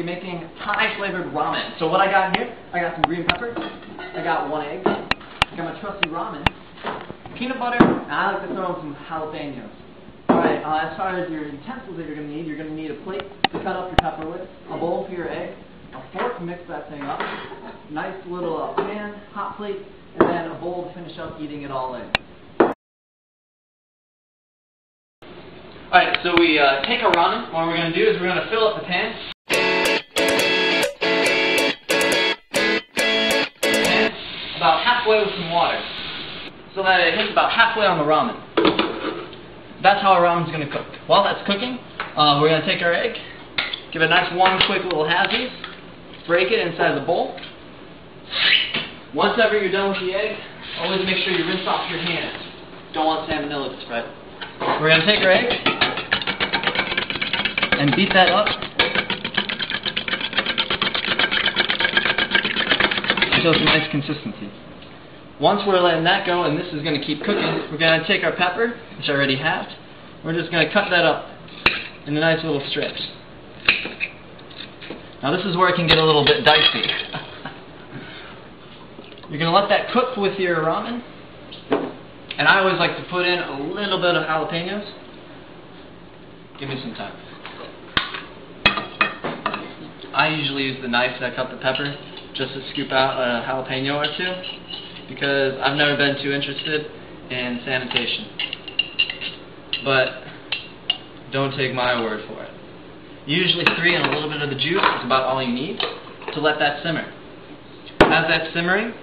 be making Thai flavored ramen. So what I got here, I got some green pepper, I got 1 egg, I got my trusty ramen, peanut butter, and I like to throw in some jalapenos. Alright, as far as your utensils that you're going to need a plate to cut up your pepper with, a bowl for your egg, a fork to mix that thing up, nice little pan, hot plate, and then a bowl to finish up eating it all in. Alright, so we take our ramen. What we're going to do is we're going to fill up the pan. About halfway with some water, so that it hits about halfway on the ramen. That's how our ramen's going to cook. While that's cooking, we're going to take our egg, give it a nice one quick little halvesies, break it inside the bowl. Once ever you're done with the egg, always make sure you rinse off your hands. Don't want salmonella to spread. We're going to take our egg and beat that up until it's a nice consistency. Once we're letting that go, and this is going to keep cooking, we're going to take our pepper, which I already have. We're just going to cut that up into nice little strips. Now this is where it can get a little bit dicey. You're going to let that cook with your ramen. And I always like to put in a little bit of jalapenos. Give me some time. I usually use the knife that cut the pepper just to scoop out a jalapeno or two, because I've never been too interested in sanitation. But don't take my word for it. Usually 3 and a little bit of the juice is about all you need to let that simmer. As that's simmering,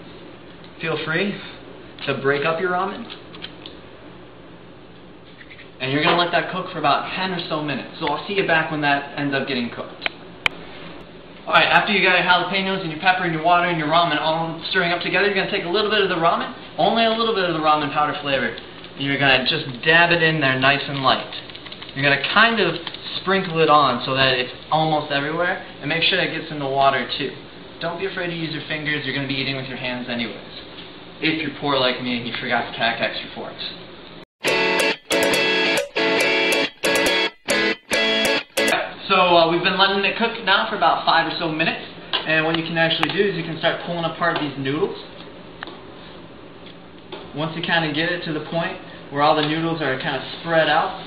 feel free to break up your ramen. And you're going to let that cook for about 10 or so minutes. So I'll see you back when that ends up getting cooked. Alright, after you got your jalapenos and your pepper and your water and your ramen all stirring up together, you're going to take a little bit of the ramen, only a little bit of the ramen powder flavor, and you're going to just dab it in there nice and light. You're going to kind of sprinkle it on so that it's almost everywhere, and make sure that it gets in the water too. Don't be afraid to use your fingers. You're going to be eating with your hands anyways. If you're poor like me and you forgot to pack extra forks. So we've been letting it cook now for about 5 or so minutes, and what you can actually do is you can start pulling apart these noodles. Once you kind of get it to the point where all the noodles are kind of spread out,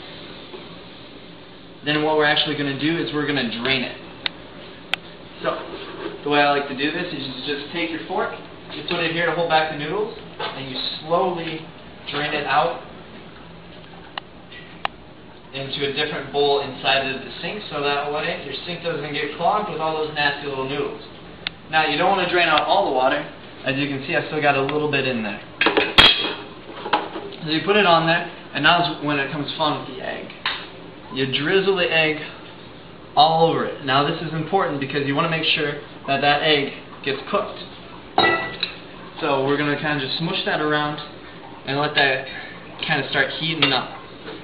then what we're actually going to do is we're going to drain it. So the way I like to do this is you just take your fork, you put it here to hold back the noodles, and you slowly drain it out into a different bowl inside of the sink, so that way your sink doesn't get clogged with all those nasty little noodles. Now you don't want to drain out all the water. As you can see, I still got a little bit in there. So you put it on there, and now is when it comes fun with the egg. You drizzle the egg all over it. Now this is important because you want to make sure that that egg gets cooked. So we're going to kind of just smush that around and let that kind of start heating up.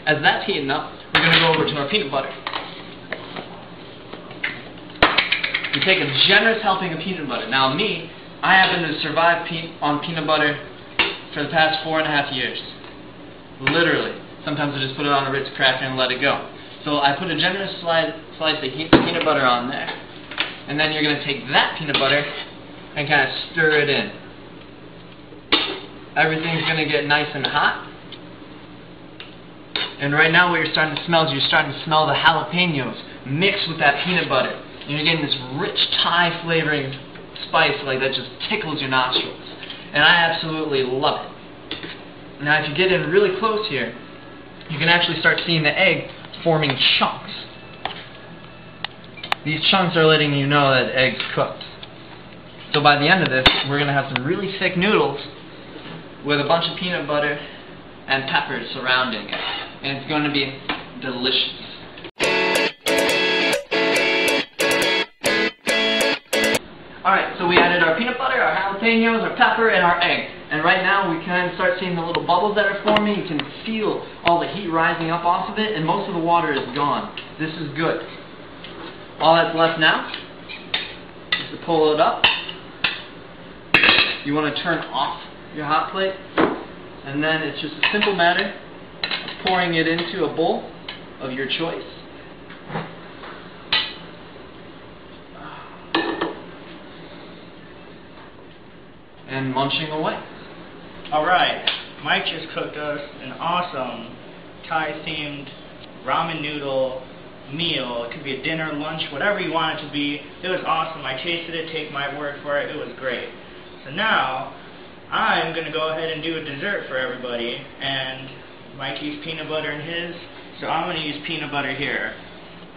As that's heating up, we're going to go over to our peanut butter. You take a generous helping of peanut butter. Now me, I happen to survive on peanut butter for the past 4.5 years. Literally. Sometimes I just put it on a Ritz cracker and let it go. So I put a generous slice of peanut butter on there. And then you're going to take that peanut butter and kind of stir it in. Everything's going to get nice and hot. And right now what you're starting to smell is you're starting to smell the jalapenos mixed with that peanut butter. And you're getting this rich Thai flavoring spice like that just tickles your nostrils. And I absolutely love it. Now if you get in really close here, you can actually start seeing the egg forming chunks. These chunks are letting you know that the egg's cooked. So by the end of this, we're going to have some really thick noodles with a bunch of peanut butter and peppers surrounding it. And it's going to be delicious. Alright, so we added our peanut butter, our jalapenos, our pepper, and our egg. And right now we can start seeing the little bubbles that are forming. You can feel all the heat rising up off of it, and most of the water is gone. This is good. All that's left now is to pull it up. You want to turn off your hot plate, and then it's just a simple matter of pouring it into a bowl of your choice. munching away. Alright, Mike just cooked us an awesome Thai-themed ramen noodle meal. It could be a dinner, lunch, whatever you want it to be. It was awesome. I tasted it, take my word for it. It was great. So now, I'm going to go ahead and do a dessert for everybody. And Mike used peanut butter in his, so I'm going to use peanut butter here.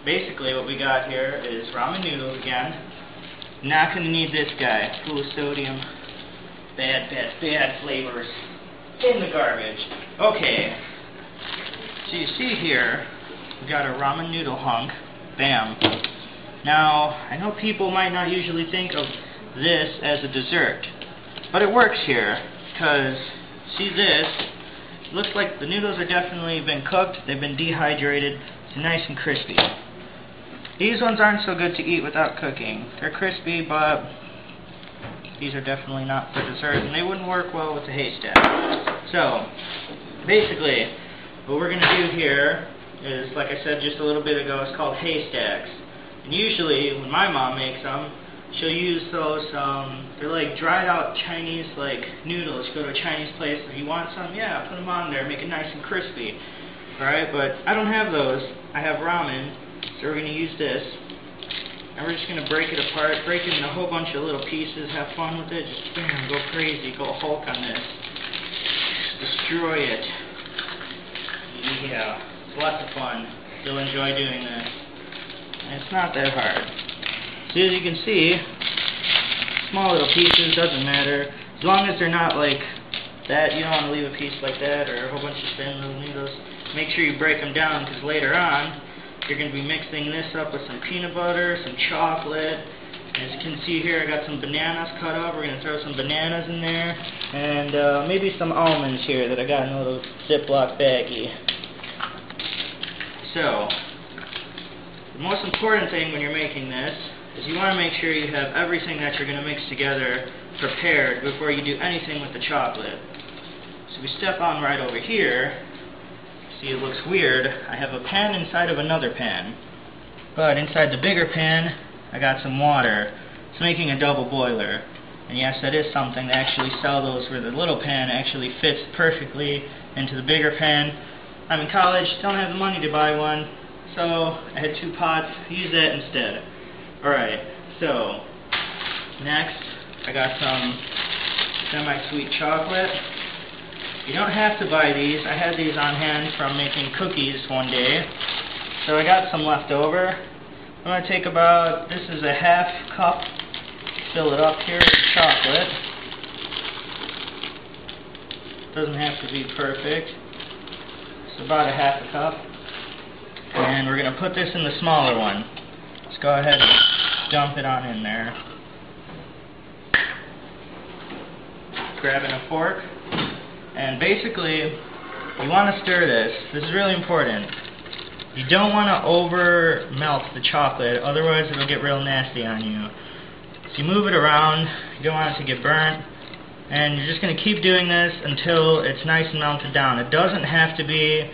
Basically, what we got here is ramen noodles again. Not going to need this guy, full of sodium. Bad flavors in the garbage. Okay, so you see here, we got a ramen noodle hunk. Bam. Now, I know people might not usually think of this as a dessert, but it works here, because, see this, it looks like the noodles are definitely been cooked, they've been dehydrated, they're nice and crispy. These ones aren't so good to eat without cooking. They're crispy, but these are definitely not for dessert, and they wouldn't work well with the haystack. So, basically, what we're going to do here is, like I said just a little bit ago, it's called haystacks. And usually, when my mom makes them, she'll use those, they're like dried out Chinese like noodles. You go to a Chinese place, if you want some, yeah, put them on there, make it nice and crispy. Alright, but I don't have those. I have ramen, so we're going to use this. And we're just going to break it apart, break it in a whole bunch of little pieces, have fun with it, just bam, go crazy, go Hulk on this. Just destroy it. Yeah, it's lots of fun. You'll enjoy doing this. And it's not that hard. So as you can see, small little pieces, doesn't matter. As long as they're not like that, you don't want to leave a piece like that or a whole bunch of thin little noodles. Make sure you break them down, because later on, you're going to be mixing this up with some peanut butter, some chocolate. As you can see here, I got some bananas cut up. We're going to throw some bananas in there. And maybe some almonds here that I got in a little Ziploc baggie. So, the most important thing when you're making this is you want to make sure you have everything that you're going to mix together prepared before you do anything with the chocolate. So we step on right over here. See, it looks weird. I have a pan inside of another pan. But inside the bigger pan, I got some water. It's making a double boiler. And yes, that is something. They actually sell those where the little pan actually fits perfectly into the bigger pan. I'm in college, don't have the money to buy one, so I had 2 pots. Use that instead. Alright, so next I got some semi-sweet chocolate. You don't have to buy these. I had these on hand from making cookies one day. So I got some left over. I'm going to take about, this is a half cup, fill it up here with chocolate. Doesn't have to be perfect. It's about a half a cup. And we're going to put this in the smaller one. Let's go ahead and dump it on in there. Grabbing a fork. And basically, you want to stir this. This is really important. You don't want to over melt the chocolate, otherwise it'll get real nasty on you. So you move it around, you don't want it to get burnt, and you're just going to keep doing this until it's nice and melted down. It doesn't have to be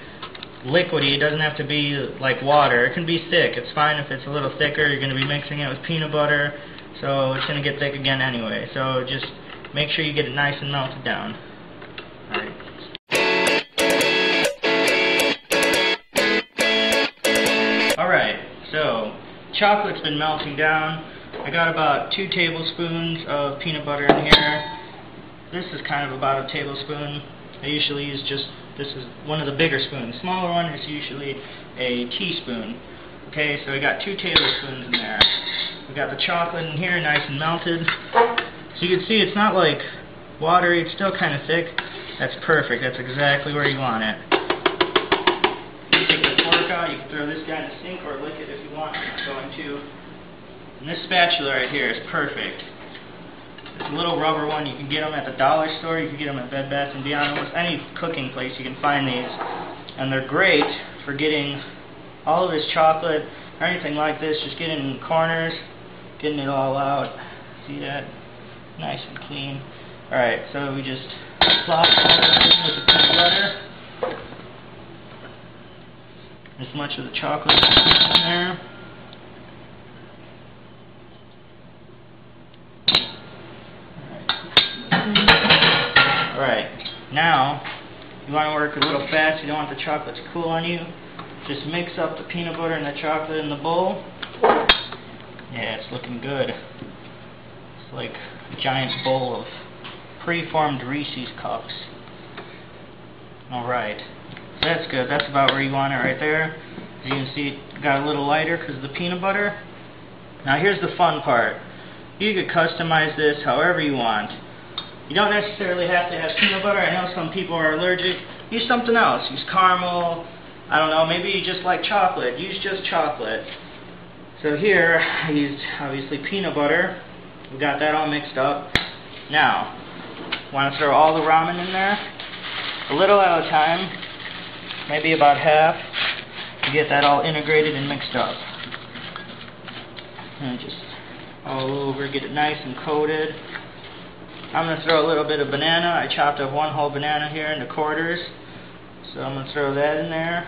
liquidy, it doesn't have to be like water. It can be thick, it's fine if it's a little thicker. You're going to be mixing it with peanut butter, so it's going to get thick again anyway. So just make sure you get it nice and melted down. Alright. Alright, so chocolate's been melting down. I got about 2 tablespoons of peanut butter in here. This is kind of about a tablespoon. I usually use just, this is one of the bigger spoons. The smaller one is usually a teaspoon. Okay, so we got 2 tablespoons in there. We got the chocolate in here, nice and melted. So you can see it's not like watery, it's still kind of thick. That's perfect, that's exactly where you want it. Take the fork out, you can throw this guy in the sink or lick it if you want. I'm not going to. And this spatula right here is perfect. It's a little rubber one. You can get them at the dollar store, you can get them at Bed Bath & Beyond. Almost any cooking place you can find these. And they're great for getting all of this chocolate or anything like this, just getting in the corners, getting it all out. See that? Nice and clean. Alright, so we just plop all this in with the peanut butter. As much of the chocolate in there. Alright. Now, you want to work a little fast, you don't want the chocolate to cool on you. Just mix up the peanut butter and the chocolate in the bowl. Yeah, it's looking good. It's like a giant bowl of preformed Reese's Cups. Alright, so that's good. That's about where you want it right there. As you can see, it got a little lighter because of the peanut butter. Now here's the fun part. You could customize this however you want. You don't necessarily have to have peanut butter. I know some people are allergic. Use something else. Use caramel. I don't know, maybe you just like chocolate. Use just chocolate. So here, I used obviously peanut butter. We got that all mixed up. Now, want to throw all the ramen in there? A little at a time. Maybe about half. To get that all integrated and mixed up. And just all over, get it nice and coated. I'm going to throw a little bit of banana. I chopped up one whole banana here into quarters. So I'm going to throw that in there.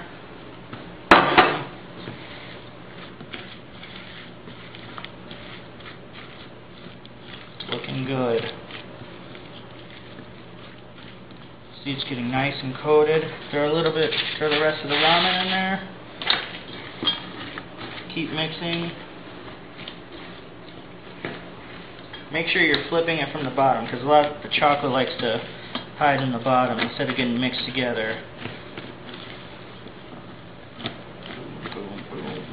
It's looking good. See, it's getting nice and coated. Throw the rest of the ramen in there. Keep mixing. Make sure you're flipping it from the bottom, because a lot of the chocolate likes to hide in the bottom instead of getting mixed together. Boom, boom.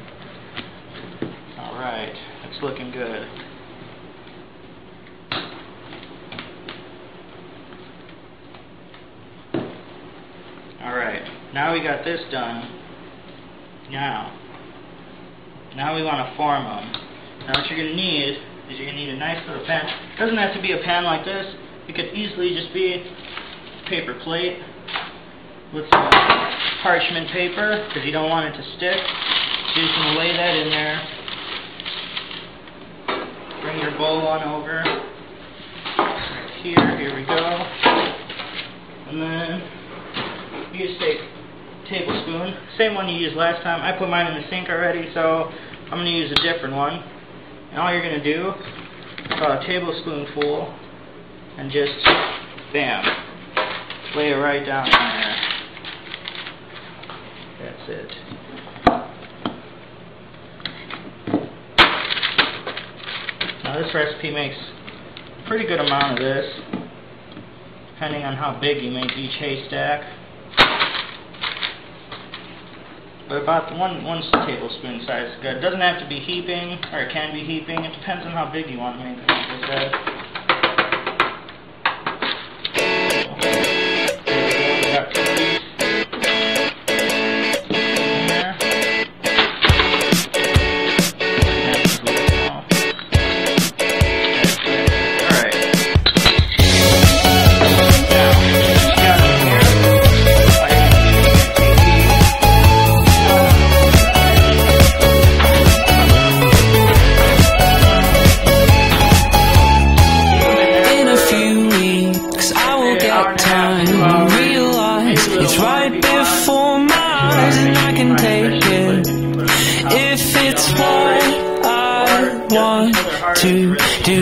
Alright, it's looking good. Alright, now we got this done. Now we want to form them. Now what you're going to need is you're going to need a nice little pan. It doesn't have to be a pan like this. It could easily just be a paper plate with some parchment paper, because you don't want it to stick. So you can lay that in there. Bring your bowl on over. Right here we go. And then you just take a tablespoon, same one you used last time. I put mine in the sink already, so I'm going to use a different one. And all you're going to do is about a tablespoonful and just, bam, lay it right down in there. That's it. Now this recipe makes a pretty good amount of this, depending on how big you make each haystack. But about one tablespoon size is good. It doesn't have to be heaping, or it can be heaping. It depends on how big you want to make it, like I said. It's right before my eyes and I can take it if it's what I want to do.